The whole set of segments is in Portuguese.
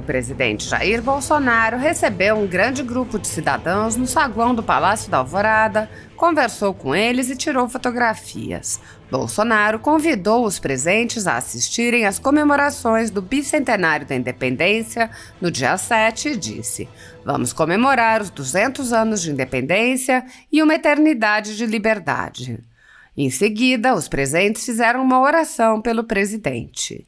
presidente Jair Bolsonaro recebeu um grande grupo de cidadãos no saguão do Palácio da Alvorada, conversou com eles e tirou fotografias. Bolsonaro convidou os presentes a assistirem às comemorações do bicentenário da independência no dia 7 e disse: "Vamos comemorar os 200 anos de independência e uma eternidade de liberdade." Em seguida, os presentes fizeram uma oração pelo presidente.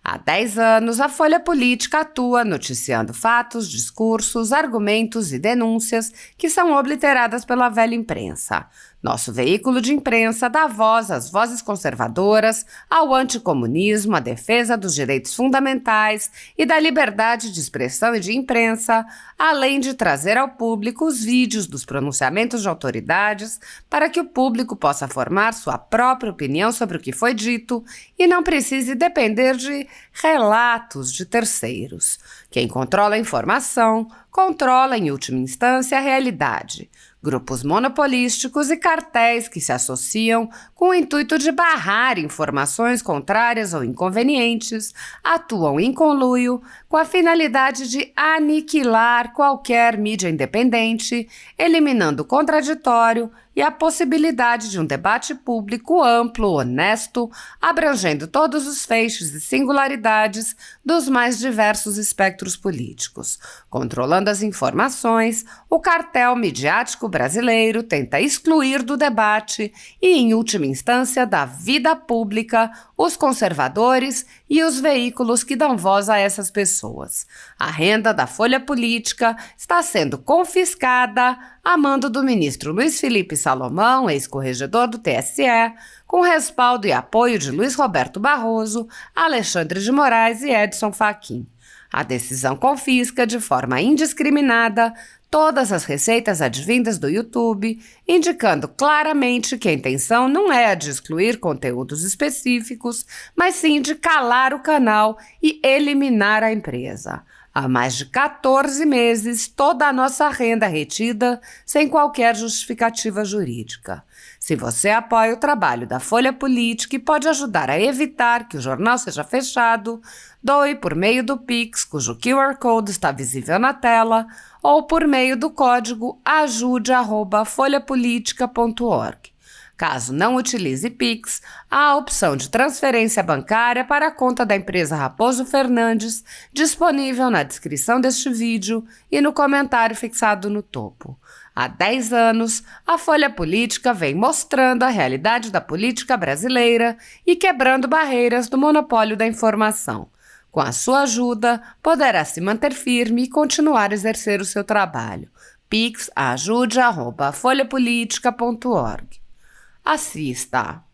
Há 10 anos, a Folha Política atua noticiando fatos, discursos, argumentos e denúncias que são obliteradas pela velha imprensa. Nosso veículo de imprensa dá voz às vozes conservadoras, ao anticomunismo, à defesa dos direitos fundamentais e da liberdade de expressão e de imprensa, além de trazer ao público os vídeos dos pronunciamentos de autoridades para que o público possa formar sua própria opinião sobre o que foi dito e não precise depender de relatos de terceiros. Quem controla a informação, controla, em última instância, a realidade. Grupos monopolísticos e cartéis que se associam com o intuito de barrar informações contrárias ou inconvenientes atuam em conluio com a finalidade de aniquilar qualquer mídia independente, eliminando o contraditório e a possibilidade de um debate público amplo, honesto, abrangendo todos os feixes e singularidades dos mais diversos espectros políticos. Controlando as informações, o cartel midiático brasileiro tenta excluir do debate e, em última instância, da vida pública, os conservadores e os veículos que dão voz a essas pessoas. A renda da Folha Política está sendo confiscada a mando do ministro Luiz Felipe Salomão, ex-corregedor do TSE, com respaldo e apoio de Luiz Roberto Barroso, Alexandre de Moraes e Edson Fachin. A decisão confisca de forma indiscriminada todas as receitas advindas do YouTube, indicando claramente que a intenção não é a de excluir conteúdos específicos, mas sim de calar o canal e eliminar a empresa. Há mais de 14 meses, toda a nossa renda é retida sem qualquer justificativa jurídica. Se você apoia o trabalho da Folha Política e pode ajudar a evitar que o jornal seja fechado, doe por meio do Pix, cujo QR Code está visível na tela, ou por meio do código ajude@folhapolitica.org. Caso não utilize Pix, há a opção de transferência bancária para a conta da empresa Raposo Fernandes, disponível na descrição deste vídeo e no comentário fixado no topo. Há 10 anos, a Folha Política vem mostrando a realidade da política brasileira e quebrando barreiras do monopólio da informação. Com a sua ajuda, poderá se manter firme e continuar a exercer o seu trabalho. Pix ajude@folhapolitica.org. Assista!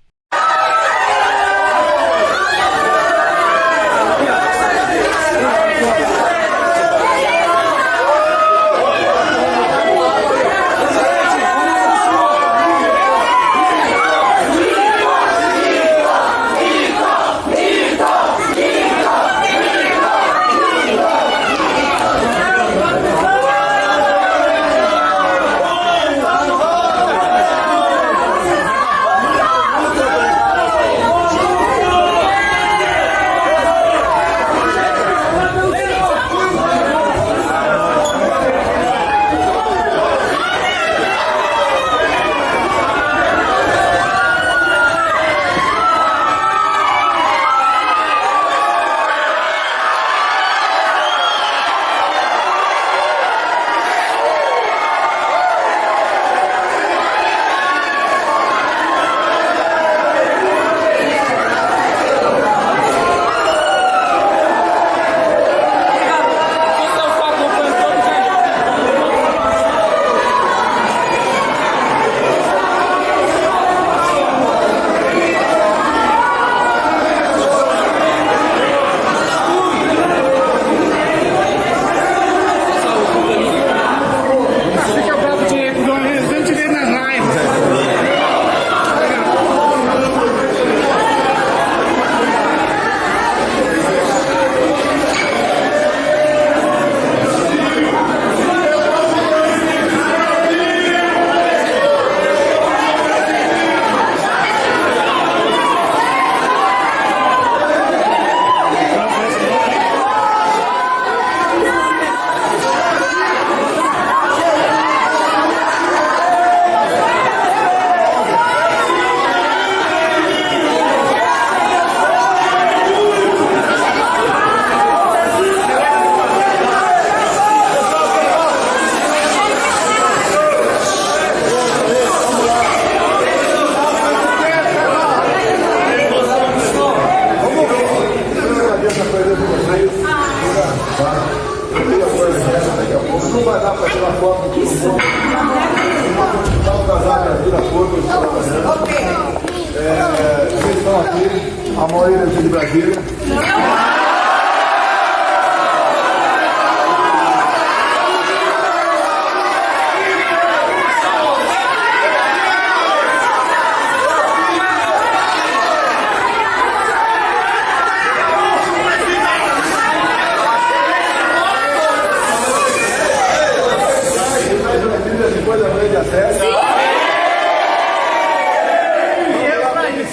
Brasília.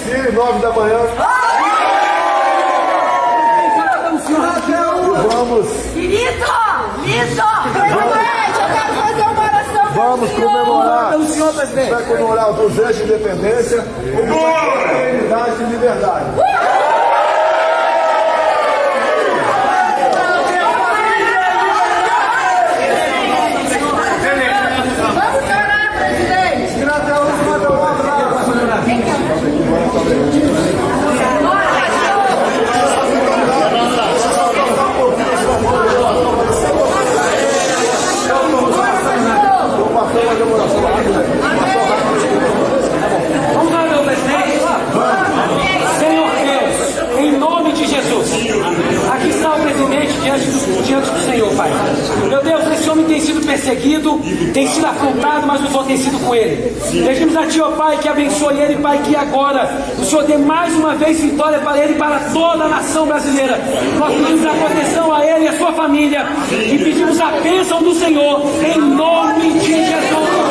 Sim, 9 da manhã. Vamos. Querido! Presidente, eu quero fazer uma oração. Vamos comemorar. Vai comemorar os 200 de independência com unidade e liberdade. Vamos orar, presidente. Vamos lá, meu presidente. Senhor Deus, em nome de Jesus, aqui está o presidente diante do Senhor, Pai. Meu Deus, esse homem tem sido perseguido, tem sido afrontado, mas o Senhor tem sido com ele. Pedimos a Ti, ó Pai, que abençoe ele, Pai, que agora o Senhor dê mais uma vez vitória para ele e para toda a nação brasileira. Nós pedimos a proteção a ele e a sua família e pedimos a bênção do Senhor, em nome de Jesus.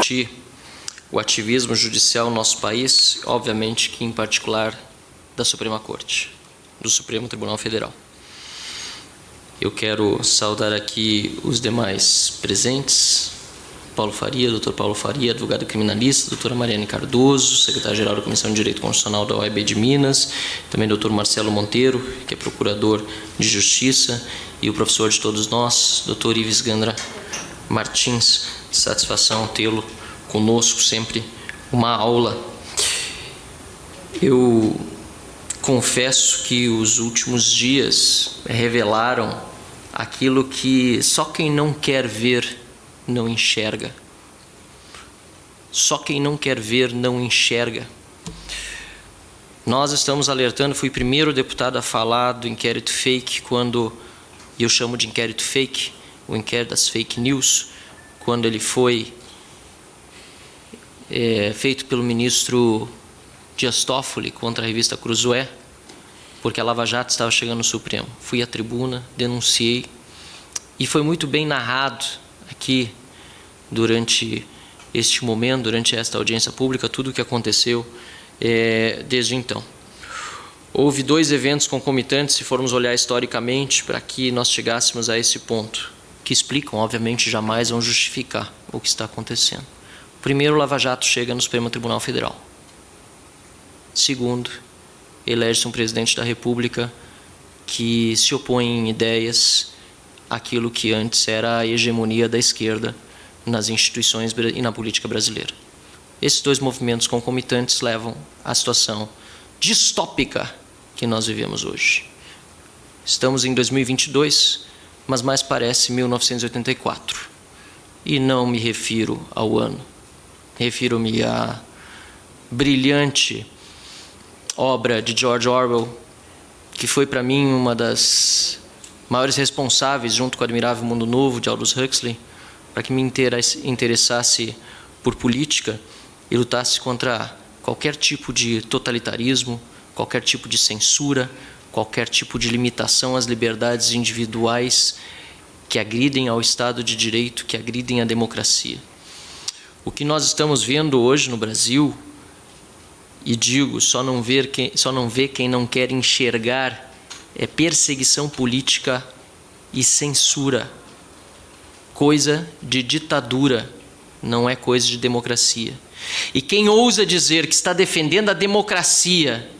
discutir o ativismo judicial no nosso país, obviamente que em particular da Suprema Corte, do Supremo Tribunal Federal. Eu quero saudar aqui os demais presentes, Paulo Faria, doutor Paulo Faria, advogado criminalista, doutora Mariane Cardoso, secretário-geral da Comissão de Direito Constitucional da OAB de Minas, também doutor Marcelo Monteiro, que é procurador de Justiça, e o professor de todos nós, doutor Ives Gandra Martins. Satisfação tê-lo conosco, sempre uma aula. Eu confesso que os últimos dias revelaram aquilo que só quem não quer ver não enxerga. Só quem não quer ver não enxerga. Nós estamos alertando, fui o primeiro deputado a falar do inquérito fake, quando eu chamo de inquérito fake, o inquérito das fake news, quando ele foi feito pelo ministro Dias Toffoli contra a revista Cruzoé, porque a Lava Jato estava chegando no Supremo. Fui à tribuna, denunciei, e foi muito bem narrado aqui durante este momento, durante esta audiência pública, tudo o que aconteceu desde então. Houve 2 eventos concomitantes, se formos olhar historicamente, para que nós chegássemos a esse ponto, que explicam, obviamente, jamais vão justificar o que está acontecendo. Primeiro, o Lava Jato chega no Supremo Tribunal Federal. Segundo, elege-se um presidente da República que se opõe em ideias àquilo que antes era a hegemonia da esquerda nas instituições e na política brasileira. Esses 2 movimentos concomitantes levam à situação distópica que nós vivemos hoje. Estamos em 2022, mas mais parece 1984. E não me refiro ao ano. Refiro-me à brilhante obra de George Orwell, que foi para mim uma das maiores responsáveis, junto com o Admirável Mundo Novo, de Aldous Huxley, para que me interessasse por política e lutasse contra qualquer tipo de totalitarismo, qualquer tipo de censura, qualquer tipo de limitação às liberdades individuais que agridem ao Estado de Direito, que agridem a democracia. O que nós estamos vendo hoje no Brasil, e digo, só não vê quem não quer enxergar, é perseguição política e censura. Coisa de ditadura, não é coisa de democracia. E quem ousa dizer que está defendendo a democracia,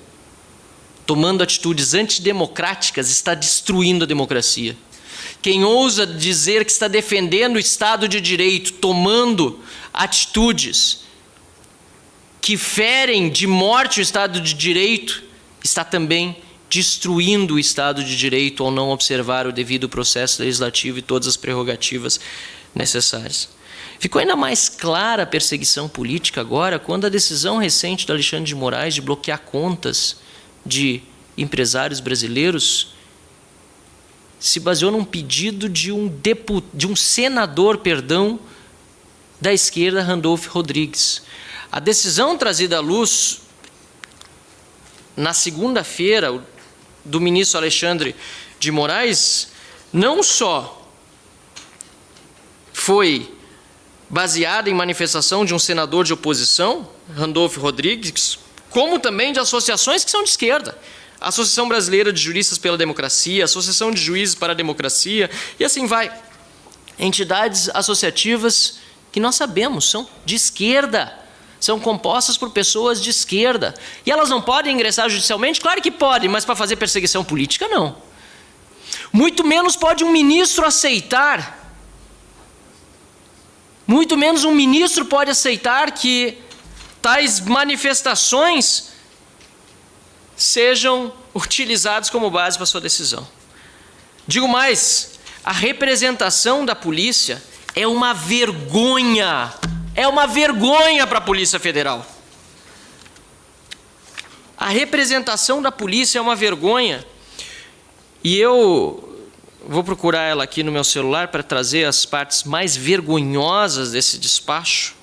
tomando atitudes antidemocráticas, está destruindo a democracia. Quem ousa dizer que está defendendo o Estado de Direito, tomando atitudes que ferem de morte o Estado de Direito, está também destruindo o Estado de Direito ao não observar o devido processo legislativo e todas as prerrogativas necessárias. Ficou ainda mais clara a perseguição política agora, quando a decisão recente do Alexandre de Moraes de bloquear contas de empresários brasileiros se baseou num pedido de um senador, da esquerda, Randolph Rodrigues. A decisão trazida à luz na segunda-feira do ministro Alexandre de Moraes não só foi baseada em manifestação de um senador de oposição, Randolph Rodrigues, como também de associações que são de esquerda. A Associação Brasileira de Juristas pela Democracia, a Associação de Juízes para a Democracia, e assim vai. Entidades associativas que nós sabemos são de esquerda, são compostas por pessoas de esquerda. E elas não podem ingressar judicialmente? Claro que podem, mas para fazer perseguição política, não. Muito menos pode um ministro aceitar. Muito menos um ministro pode aceitar que tais manifestações sejam utilizadas como base para sua decisão. Digo mais, a representação da polícia é uma vergonha. É uma vergonha para a Polícia Federal. A representação da polícia é uma vergonha. E eu vou procurar ela aqui no meu celular para trazer as partes mais vergonhosas desse despacho.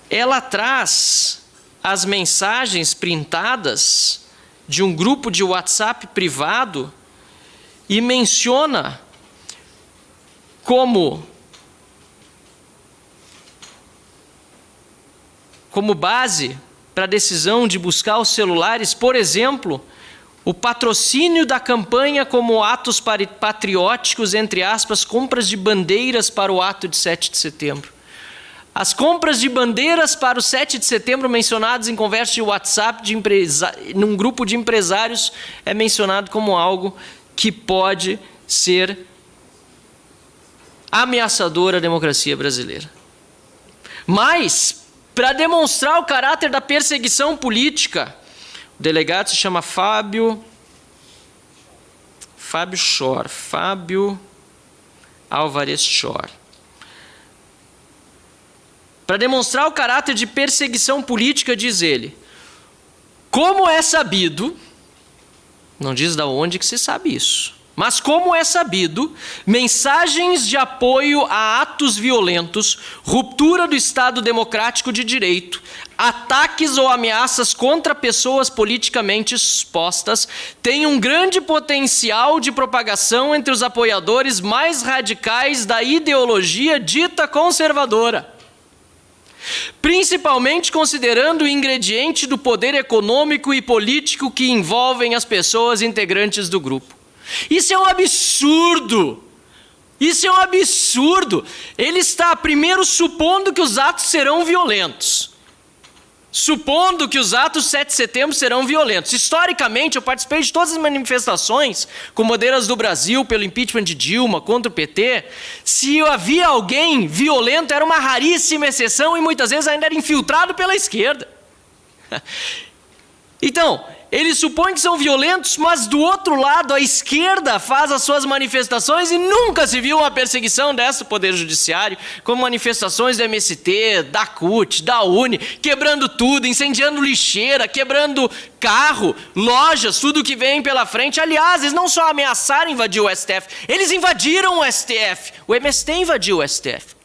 Ela traz as mensagens printadas de um grupo de WhatsApp privado e menciona como como base para a decisão de buscar os celulares, por exemplo, o patrocínio da campanha como atos patrióticos, entre aspas, compras de bandeiras para o ato de 7 de setembro. As compras de bandeiras para o 7 de setembro mencionados em conversa de WhatsApp num grupo de empresários é mencionado como algo que pode ser ameaçador à democracia brasileira. Mas, para demonstrar o caráter da perseguição política, o delegado se chama Fábio Álvares Schor. Para demonstrar o caráter de perseguição política, diz ele, como é sabido, não diz de onde que se sabe isso, mas como é sabido, mensagens de apoio a atos violentos, ruptura do Estado Democrático de Direito, ataques ou ameaças contra pessoas politicamente expostas têm um grande potencial de propagação entre os apoiadores mais radicais da ideologia dita conservadora, principalmente considerando o ingrediente do poder econômico e político que envolvem as pessoas integrantes do grupo. Isso é um absurdo! Isso é um absurdo! Ele está, primeiro, supondo que os atos serão violentos. Supondo que os atos 7 de setembro serão violentos. Historicamente, eu participei de todas as manifestações com bandeiras do Brasil, pelo impeachment de Dilma, contra o PT. Se havia alguém violento, era uma raríssima exceção e muitas vezes ainda era infiltrado pela esquerda. Então, eles supõem que são violentos, mas do outro lado, a esquerda faz as suas manifestações e nunca se viu uma perseguição dessa do Poder Judiciário, como manifestações do MST, da CUT, da UNE, quebrando tudo, incendiando lixeira, quebrando carro, lojas, tudo que vem pela frente. Aliás, eles não só ameaçaram invadir o STF, eles invadiram o STF. O MST invadiu o STF.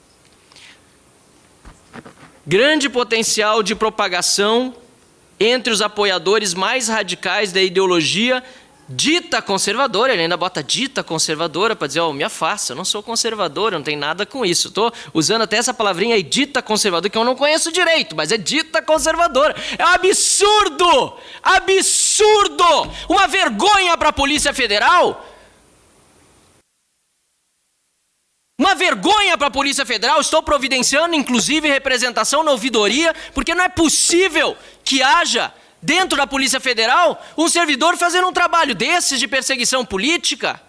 Grande potencial de propagação entre os apoiadores mais radicais da ideologia dita conservadora. Ele ainda bota dita conservadora para dizer, me afasta, eu não sou conservador, eu não tenho nada com isso. Estou usando até essa palavrinha aí, dita conservadora, que eu não conheço direito, mas é dita conservadora. É um absurdo! Absurdo! Uma vergonha para a Polícia Federal. Uma vergonha para a Polícia Federal. Estou providenciando, inclusive, representação na ouvidoria, porque não é possível que haja, dentro da Polícia Federal, um servidor fazendo um trabalho desses de perseguição política.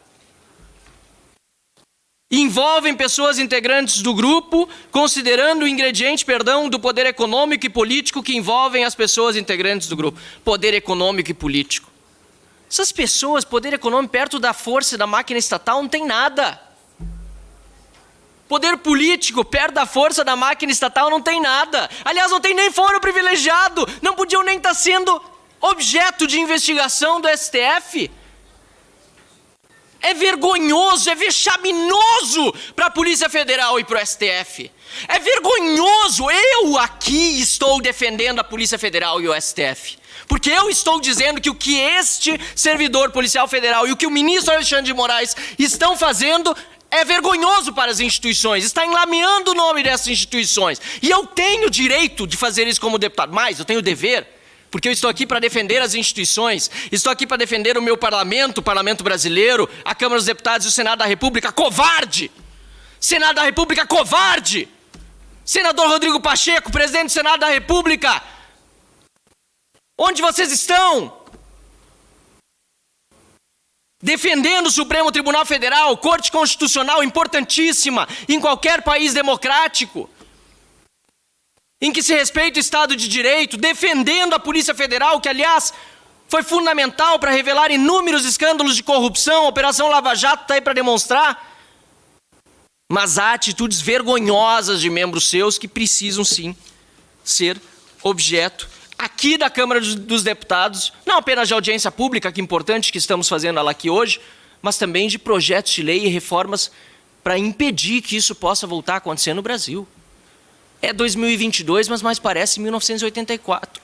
Envolvem pessoas integrantes do grupo, considerando o ingrediente, do poder econômico e político que envolvem as pessoas integrantes do grupo. Poder econômico e político. Essas pessoas, poder econômico, perto da força e da máquina estatal, não tem nada. Poder político, perto da força da máquina estatal, não tem nada. Aliás, não tem nem fórum privilegiado. Não podiam nem estar sendo objeto de investigação do STF. É vergonhoso, é vexaminoso para a Polícia Federal e para o STF. É vergonhoso. Eu aqui estou defendendo a Polícia Federal e o STF. Porque eu estou dizendo que o que este servidor policial federal e o que o ministro Alexandre de Moraes estão fazendo é vergonhoso para as instituições, está enlameando o nome dessas instituições. E eu tenho direito de fazer isso como deputado, mas eu tenho dever, porque eu estou aqui para defender as instituições, estou aqui para defender o meu parlamento, o parlamento brasileiro, a Câmara dos Deputados e o Senado da República. Covarde! Senado da República, covarde! Senador Rodrigo Pacheco, presidente do Senado da República, onde vocês estão? Defendendo o Supremo Tribunal Federal, Corte Constitucional importantíssima em qualquer país democrático, em que se respeita o Estado de Direito, defendendo a Polícia Federal, que aliás foi fundamental para revelar inúmeros escândalos de corrupção, a Operação Lava Jato está aí para demonstrar, mas há atitudes vergonhosas de membros seus que precisam sim ser objeto aqui da Câmara dos Deputados, não apenas de audiência pública, que é importante que estamos fazendo ela aqui hoje, mas também de projetos de lei e reformas para impedir que isso possa voltar a acontecer no Brasil. É 2022, mas mais parece 1984.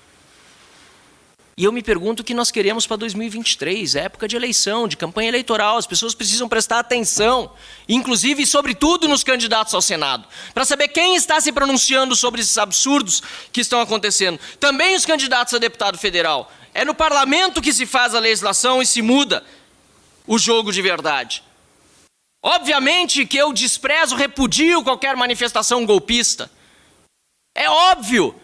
E eu me pergunto o que nós queremos para 2023, época de eleição, de campanha eleitoral. As pessoas precisam prestar atenção, inclusive e sobretudo nos candidatos ao Senado, para saber quem está se pronunciando sobre esses absurdos que estão acontecendo. Também os candidatos a deputado federal. É no parlamento que se faz a legislação e se muda o jogo de verdade. Obviamente que eu desprezo, repudio qualquer manifestação golpista. É óbvio.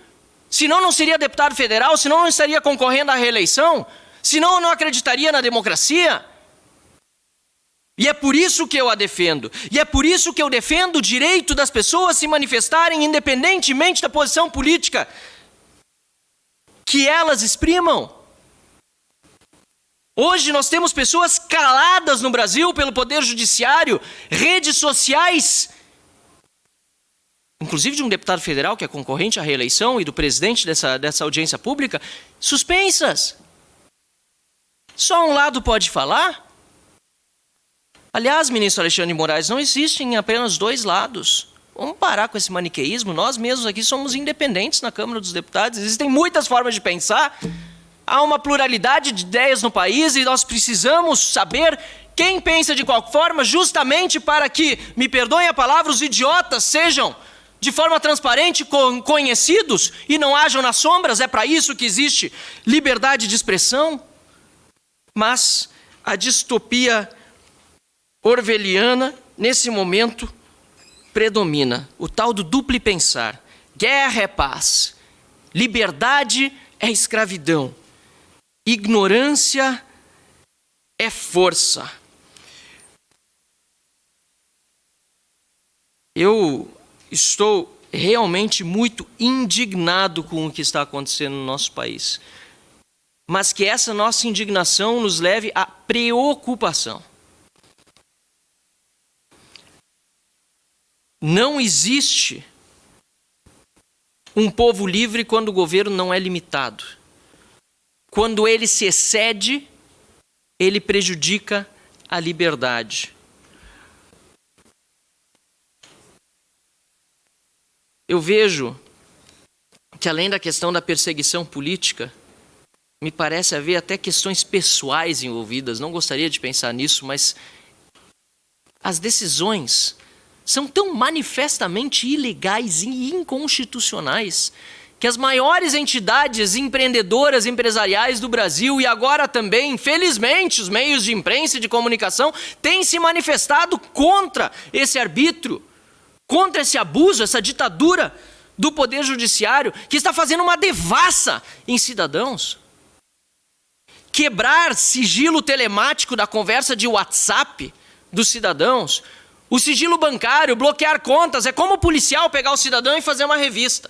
Senão não seria deputado federal, senão não estaria concorrendo à reeleição, senão eu não acreditaria na democracia. E é por isso que eu a defendo. E é por isso que eu defendo o direito das pessoas se manifestarem independentemente da posição política que elas exprimam. Hoje nós temos pessoas caladas no Brasil pelo Poder Judiciário, redes sociais, inclusive de um deputado federal que é concorrente à reeleição e do presidente dessa audiência pública, suspensas. Só um lado pode falar? Aliás, ministro Alexandre de Moraes, não existem apenas dois lados. Vamos parar com esse maniqueísmo. Nós mesmos aqui somos independentes na Câmara dos Deputados. Existem muitas formas de pensar. Há uma pluralidade de ideias no país e nós precisamos saber quem pensa de qual forma, justamente para que, me perdoem a palavra, os idiotas sejam de forma transparente conhecidos e não hajam nas sombras. É para isso que existe liberdade de expressão. Mas a distopia orwelliana, nesse momento, predomina. O tal do duplo pensar. Guerra é paz. Liberdade é escravidão. Ignorância é força. Eu estou realmente muito indignado com o que está acontecendo no nosso país. Mas que essa nossa indignação nos leve à preocupação. Não existe um povo livre quando o governo não é limitado. Quando ele se excede, ele prejudica a liberdade. Eu vejo que, além da questão da perseguição política, me parece haver até questões pessoais envolvidas. Não gostaria de pensar nisso, mas as decisões são tão manifestamente ilegais e inconstitucionais que as maiores entidades empreendedoras, empresariais do Brasil e agora também, infelizmente, os meios de imprensa e de comunicação têm se manifestado contra esse arbítrio, contra esse abuso, essa ditadura do Poder Judiciário, que está fazendo uma devassa em cidadãos. Quebrar sigilo telemático da conversa de WhatsApp dos cidadãos, o sigilo bancário, bloquear contas, é como o policial pegar o cidadão e fazer uma revista.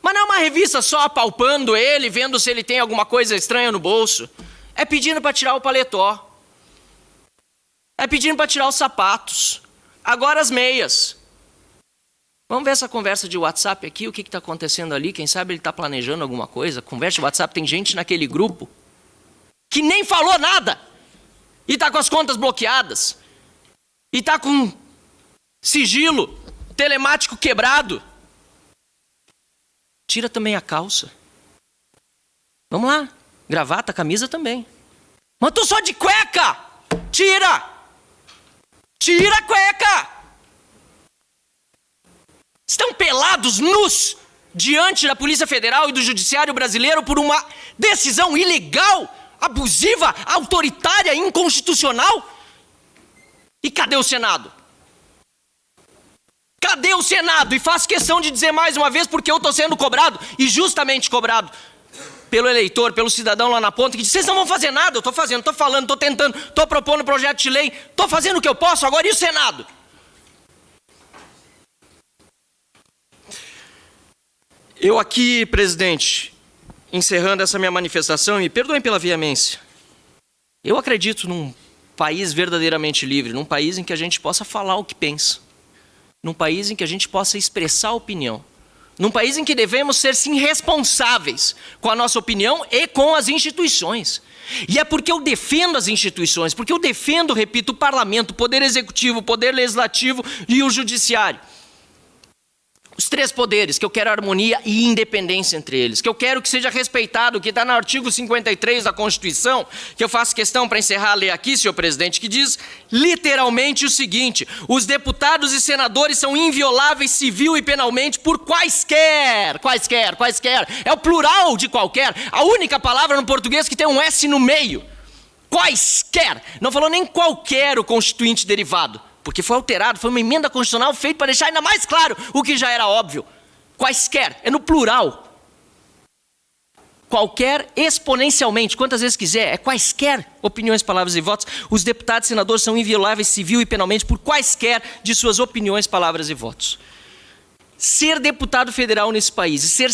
Mas não é uma revista só apalpando ele, vendo se ele tem alguma coisa estranha no bolso. É pedindo para tirar o paletó. É pedindo para tirar os sapatos. Agora as meias. Vamos ver essa conversa de WhatsApp aqui, o que está acontecendo ali. Quem sabe ele está planejando alguma coisa. Conversa de WhatsApp, tem gente naquele grupo que nem falou nada. E está com as contas bloqueadas. E está com sigilo telemático quebrado. Tira também a calça. Vamos lá. Gravata, camisa também. Mas tô só de cueca! Tira! Tira a cueca! Estão pelados, nus, diante da Polícia Federal e do Judiciário brasileiro por uma decisão ilegal, abusiva, autoritária, inconstitucional. E cadê o Senado? Cadê o Senado? E faço questão de dizer mais uma vez, porque eu estou sendo cobrado, e justamente cobrado, pelo eleitor, pelo cidadão lá na ponta, que diz, vocês não vão fazer nada. Eu estou fazendo, estou falando, estou tentando, estou propondo projeto de lei, estou fazendo o que eu posso, agora e o Senado? Eu aqui, presidente, encerrando essa minha manifestação, e me perdoem pela veemência, eu acredito num país verdadeiramente livre, num país em que a gente possa falar o que pensa, num país em que a gente possa expressar opinião, num país em que devemos ser, sim, responsáveis com a nossa opinião e com as instituições. E é porque eu defendo as instituições, porque eu defendo, repito, o parlamento, o poder executivo, o poder legislativo e o judiciário. os três poderes, que eu quero harmonia e independência entre eles, que eu quero que seja respeitado o que está no artigo 53 da Constituição, que eu faço questão para encerrar a ler aqui, senhor presidente, que diz literalmente o seguinte: os deputados e senadores são invioláveis civil e penalmente por quaisquer, é o plural de qualquer, a única palavra no português que tem um S no meio, quaisquer, não falou nem qualquer o constituinte derivado, porque foi alterado, foi uma emenda constitucional feita para deixar ainda mais claro o que já era óbvio. Quaisquer, é no plural. Qualquer exponencialmente, quantas vezes quiser, é quaisquer opiniões, palavras e votos. Os deputados e senadores são invioláveis civil e penalmente por quaisquer de suas opiniões, palavras e votos. Ser deputado federal nesse país e ser